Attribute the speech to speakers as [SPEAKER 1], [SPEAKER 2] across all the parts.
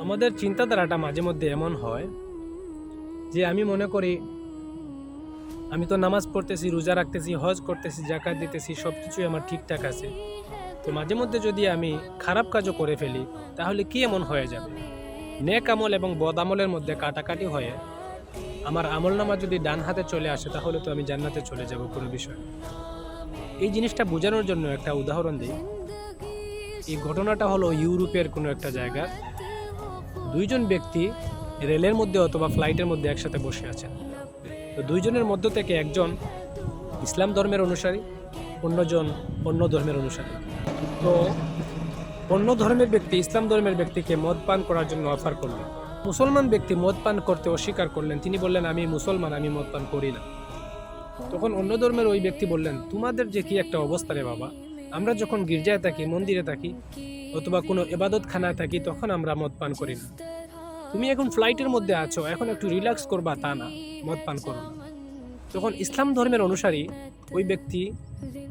[SPEAKER 1] আমাদের চিন্তাধারাটা মাঝে মধ্যে এমন হয় যে আমি মনে করি আমি তো নামাজ পড়তেছি, রোজা রাখতেছি, হজ করতেছি, জাকাত দিতেছি, সব কিছুই আমার ঠিকঠাক আছে। তো মাঝে মধ্যে যদি আমি খারাপ কাজও করে ফেলি তাহলে কি এমন হয়ে যাবে? নেক আমল এবং বদ আমলের মধ্যে কাটাকাটি হয়ে আমার আমলনামা যদি ডান হাতে চলে আসে তাহলে তো আমি জান্নাতে চলে যাব, কোনো বিষয় না। এই জিনিসটা বোঝানোর জন্য একটা উদাহরণ দিই। এই ঘটনাটা হলো ইউরোপের কোনো একটা জায়গা। দুইজন ব্যক্তি রেলের মধ্যে অথবা ফ্লাইটের মধ্যে একসাথে বসে আছেন। তো দুইজনের মধ্য থেকে একজন ইসলাম ধর্মের অনুসারী, অন্যজন অন্য ধর্মের অনুসারী। তো অন্য ধর্মের ব্যক্তি ইসলাম ধর্মের ব্যক্তিকে মদ পান করার জন্য অফার করলেন। মুসলমান ব্যক্তি মদ পান করতে অস্বীকার করলেন। তিনি বললেন, আমি মুসলমান, আমি মদ পান করি না। তখন অন্য ধর্মের ওই ব্যক্তি বললেন, তোমাদের যে কি একটা অবস্থা রে বাবা, আমরা যখন গির্জায় থাকি, মন্দিরে থাকি অথবা কোনো ইবাদতখানায় থাকি তখন আমরা মদ পান করি না। তুমি এখন ফ্লাইটের মধ্যে আছো, এখন একটু রিল্যাক্স করবা, তা না, মদ পান করো না। তখন ইসলাম ধর্মের অনুসারী ওই ব্যক্তি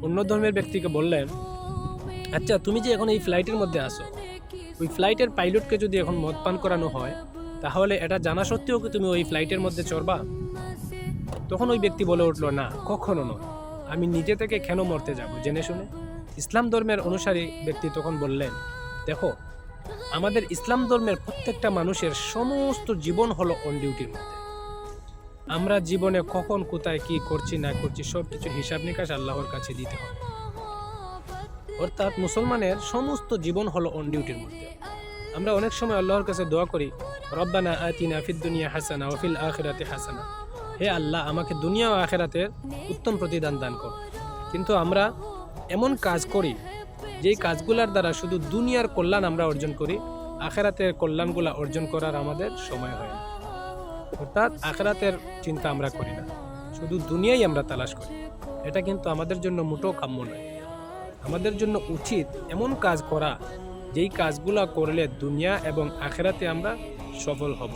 [SPEAKER 1] অন্য ধর্মের ব্যক্তিকে বললেন, আচ্ছা তুমি যে এখন এই ফ্লাইটের মধ্যে আসো, ওই ফ্লাইটের পাইলটকে যদি এখন মদ পান করানো হয় তাহলে এটা জানা সত্ত্বেও কি তুমি ওই ফ্লাইটের মধ্যে চড়বা? তখন ওই ব্যক্তি বলে উঠলো, না, কখনো নয়, আমি নিজে থেকে কেন মরতে যাব জেনে শুনে। ইসলাম ধর্মের অনুসারী ব্যক্তি তখন বললেন, দেখো, আমাদের ইসলাম ধর্মের প্রত্যেকটা মানুষের সমস্ত জীবন হলো অন ডিউটির মধ্যে। আমরা জীবনে কখন কোথায় কি করছি না করছি সব কিছু হিসাব নিকাশ আল্লাহর কাছে দিতে হবে। অর্থাৎ মুসলমানের সমস্ত জীবন হলো অন ডিউটির মধ্যে। আমরা অনেক সময় আল্লাহর কাছে দোয়া করি, রব্বানা আতিনা ফিদ দুনিয়া হাসানা ওয়া ফিল আখিরাতি হাসানা, হে আল্লাহ আমাকে দুনিয়া ও আখিরাতের উত্তম প্রতিদান দান করো। কিন্তু আমরা এমন কাজ করি যেই কাজগুলোর দ্বারা শুধু দুনিয়ার কল্যাণ আমরা অর্জন করি, আখিরাতের কল্যাণগুলো অর্জন করার আমাদের সময় হয় না। অর্থাৎ আখিরাতের চিন্তা আমরা করি না, শুধু দুনিয়াই আমরা তালাশ করি। এটা কিন্তু আমাদের জন্য মোটেও কাম্য নয়। আমাদের জন্য উচিত এমন কাজ করা যেই কাজগুলো করলে দুনিয়া এবং আখিরাতে আমরা সফল হব।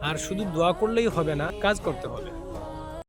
[SPEAKER 1] আর শুধু দোয়া করলেই হবে না, কাজ করতে হবে।